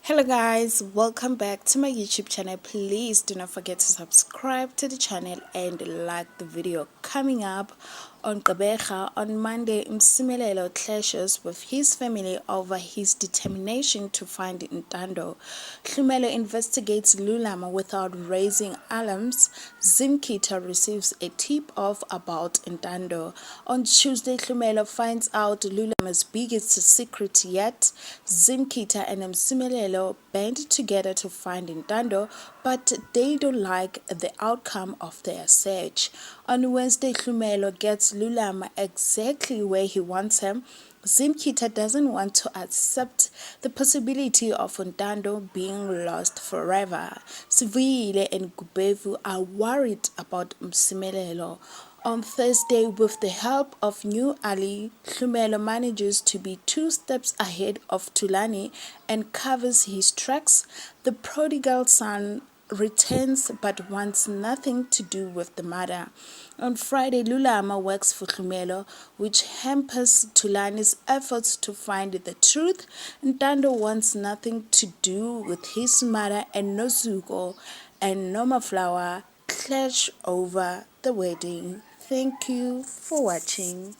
Hello guys, welcome back to my YouTube channel. Please do not forget to subscribe to the channel and like the video. Coming up on Gqeberha on Monday, Msimelelo clashes with his family over his determination to find Ntando. Hlumelo investigates Lulama without raising alarms. Zimkita receives a tip-off about Ntando. On Tuesday, Hlumelo finds out Lulama's biggest secret yet. Zimkita and Msimelelo band together to find Ntando, but they don't like the outcome of their search. On Wednesday, Hlumelo gets Lulama exactly where he wants him. Zimkita doesn't want to accept the possibility of Ntando being lost forever. Sivile and Gqeberha are worried about Msimelelo. On Thursday, with the help of new Ali, Hlumelo manages to be 2 steps ahead of Tulani and covers his tracks. The prodigal son returns but wants nothing to do with the matter. On Friday, Lulama works for Hlumelo, which hampers Tulani's efforts to find the truth. Ntando wants nothing to do with his mother, and Nozuko and Nomaflower clash over the wedding. Thank you for watching.